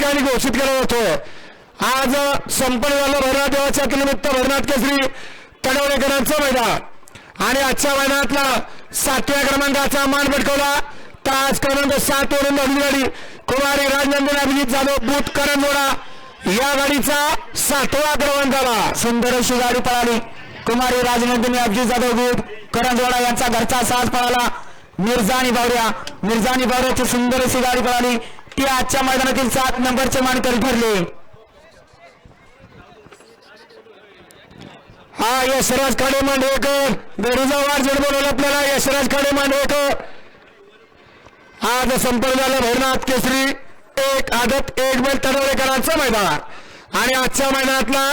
ठिकाणी घोषित केला जातोय। आज संपन्न झालं भैरवनाथ देवाच्या निमित्त भैरवनाथ केसरी तडवळेकरांचं मैदान आणि आजच्या मैदानातला 7व्या क्रमांकाचा मान पटकावला। तास क्रमांक 7 वरून धावली गाडी कुमारी राजनंदन अभिजित जाधव बूथ करंजोडा या गाडीचा 7वा क्रमांकाला सुंदर अशी गाडी पळाली। कुमारी राजनंदिनी अभिजित जाधव बूथ करंजोडा यांचा घरचा साज पळाला। मिर्झा आणि बावऱ्याची सुंदर अशी गाडी पळाली। ती आजच्या मैदानातील 7 नंबरचे मानकरी ठरले। हा यशराज खाडे मांडवेकर गडीचा वार जड बोलवला आपल्याला। यशराज खाडे मांडवेकर आज संपन्न झालं भैरवनाथ केसरी एक आदत एक बैल तडवळेकरांचं मैदान आणि आजच्या मैदानातला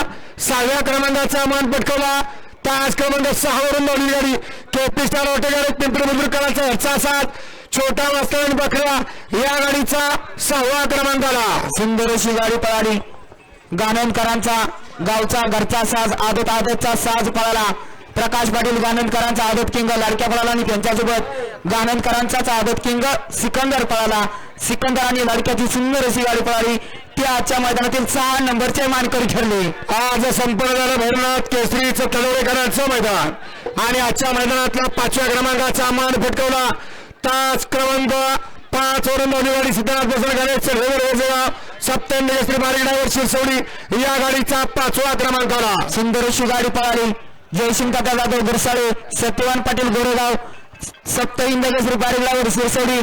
6व्या क्रमांकाचा मान पटकावला। तास क्रमांक 6 वरून धावली गाडी केपी स्टार ऑटोगाडी पिंपरी बुद्रुकरांचा घरचा साथ छोटा मास्तर आणि बकऱ्या या गाडीचा 6व्या क्रमांकाला सुंदर अशी गाडी पळाली। गाणनकरांचा गावचा घरचा साज आदतचा साज पळाला। प्रकाश पाटील गाणनकरांचा आदत किंग लाडक्या पळाला आणि त्यांच्यासोबत गाणनकरांचाच आदत किंग सिकंदर पळाला। सिकंदर आणि लाडक्याची सुंदर अशी गाडी पळाली। ती आजच्या मैदानातील 6 नंबरचे मानकरी ठरले। आज संपन्न झालं भैरवनाथ केसरीचं तडवळेकरांचं मैदान आणि आजच्या मैदानातला 5व्या क्रमांकाचा मान पटकावला। तास क्रमांक 5 वरून धावली गाडी सिद्धनाथ प्रसन्न गाडे सप्तम श्री बारी ड्रायव्हर शिरसवडी या गाडीचा 5वा क्रमांकाला सुंदर अशी गाडी पळाली। जयसिंग काका जाधव गुरसाळे सत्यवान पाटील गोरेगाव सप्तहिंद श्री बारी ड्रायव्हर शिरसवडी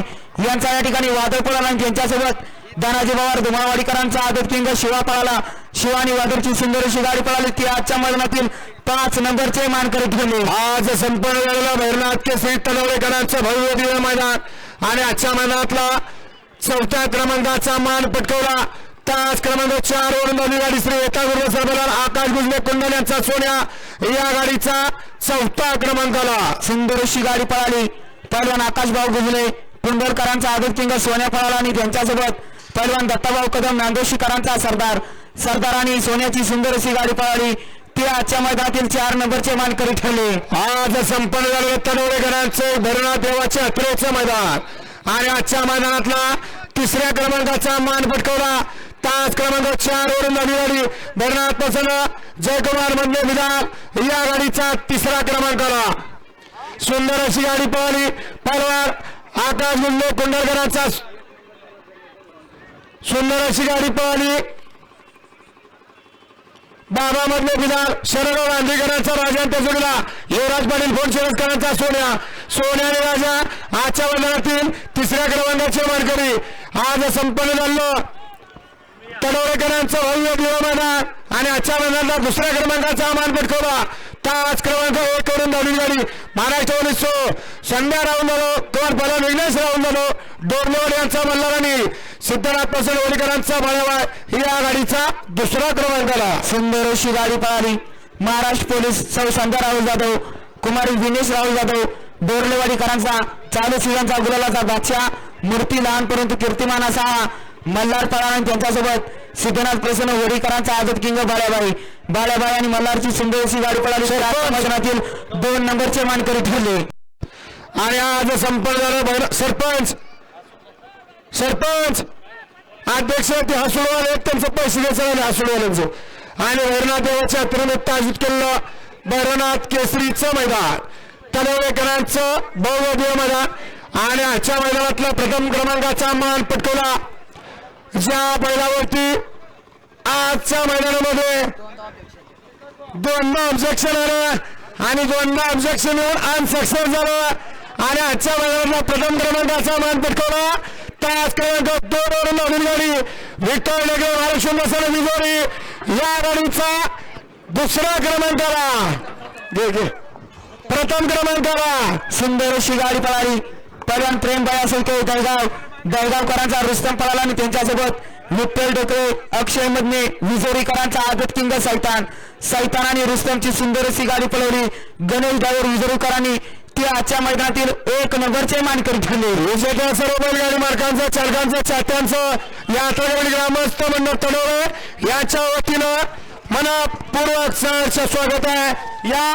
यांचा या ठिकाणी वादळ पळाला आणि त्यांच्यासोबत दानाजी पवार धुमाळवाडीकरांचा आदत किंग शिवा पळाला। शिवा आणि वादळची सुंदर अशी गाडी पळाली। ती आजच्या मैदानातील 5 नंबरचे मानकरी ठरले। आज संपन्न झालेलं भैरवनाथ केसरी तडवळेकरांचं भव्य दिव्य मैदान आणि आजच्या मैदानातला 4थ्या क्रमांकाचा मान पटकावला। तास क्रमांक 4 वरून धावली गाडी श्री एका गुरु सरदार आकाश गुजले कुंडल यांचा सोन्या या गाडीचा 4था क्रमांकाला सुंदर अशी गाडी पळाली। पहिलवान आकाशभाऊ गुजले कुंडलकरांचा आदत किंग सोन्या पळाला आणि त्यांच्यासोबत पहिलवान दत्ताभाऊ कदम नांदोशीकरांचा सरदार आणि सोन्याची सुंदर अशी गाडी पळाली। ती आजच्या मैदानातील 4 नंबरचे मानकरी ठरले। आज संपन्न झालेलं तडवळेकरांचे भैरवनाथ देवाचे यात्रेचं मैदान आणि आजच्या मैदानातला 3ऱ्या क्रमांकाचा मान पटकावला। तास क्रमांक 4 वरून धावली गाडी भैरवनाथ प्रसन्न जयकुमार मधले विधान या गाडीचा 3रा क्रमांकाला सुंदर अशी गाडी पळाली। पहिलवान आकाश गुजले कुंडलकरांचा सुंदर अशी गाडी पळाली। बाबा मधले विधान शरद गांधीकरांचा राजा जोडला युवराज पाटील फोन शिरस्करांचा सोन्याने राजा आजच्या मैदानातील 3ऱ्या क्रमांकाचे मानकरी आज संपन्न झालं तडवळेकरांचं भव्य दिव्य मैदान आणि आजच्या मैदानाला 2ऱ्या क्रमांकाचा मान पटकावला। तास क्रमांक 1 वरून धावली गाडी महाराष्ट्र पोलीस संध्या राहून झालो कुमार पला विघ्नेश राहून झालो डोरलोड यांचा मल्हारांनी सिद्धनाथ प्रसन्न ओलीकरांचा बाळाबाई या गाडीचा 2रा क्रमांकाला सुंदर अशी गाडी पळाली। महाराष्ट्र पोलीस सौ संध्या राहुल जाधव कुमारी विघ्नेश राहुल जाधव डोरलेवाडीकरांचा चालू सीझनचा गुलालाचा बादशाह मूर्ती लहान परंतु कीर्तिमान असा मल्हार पळाला आणि त्यांच्यासोबत सिद्धनाथ प्रसन्न वडीकरांचा आदत किंग बाळाबाई आणि मल्हारची सुंदर अशी गाडी पळाली। मैदानातील 2 नंबरचे मानकरी ठरले आणि आज संपन्न झालं सरपंच अध्यक्ष ते हसुडवाले त्यांचं पैसे द्यायचं हसुडवाल्यांचं आणि भैरवनाथ देवाच्या यात्रेनिमित्त आयोजित केलेलं भैरवनाथ केसरीचं मैदान तडवळेकरांचं भव्य दिव्य मैदान आणि आजच्या मैदानातला प्रथम क्रमांकाचा मान पटकावला। ज्या बैलावरती आजच्या मैदानामध्ये 2दा ऑब्जेक्शन आलं आणि 2दा ऑब्जेक्शन येऊन अनसक्सेस झालं आणि आजच्या मैदानातला प्रथम क्रमांकाचा मान पटकावला। तास क्रमांक 2 वरून धावली गाडी विठ्ठल नगर महाराष्ट्र विजोरी या गाडीचा 2ऱ्या क्रमांकाला प्रथम क्रमांकाला सुंदर अशी गाडी पळाली। पहिलवान प्रेमबाई असेल तो दळगावकरांचा रुस्तम पळाला आणि त्यांच्यासोबत विठ्ठल डोकरे अक्षय मधने विजोरीकरांचा आदत किंग सैतान आणि रुस्तमची सुंदर अशी गाडी पळवली। गणेश ड्रायव्हर विजोरीकरांनी ती आजच्या मैदानातील 1 नंबरचे मानकरी ठरले। विजेत्या सर्व बैलगाडी मालकांचं चालकांचं चाहत्यांचं या आठवड्यावरील ग्रामस्थ मंडळ तडवळे याच्या वतीनं मनपूर्वक सहर्ष स्वागत आहे। या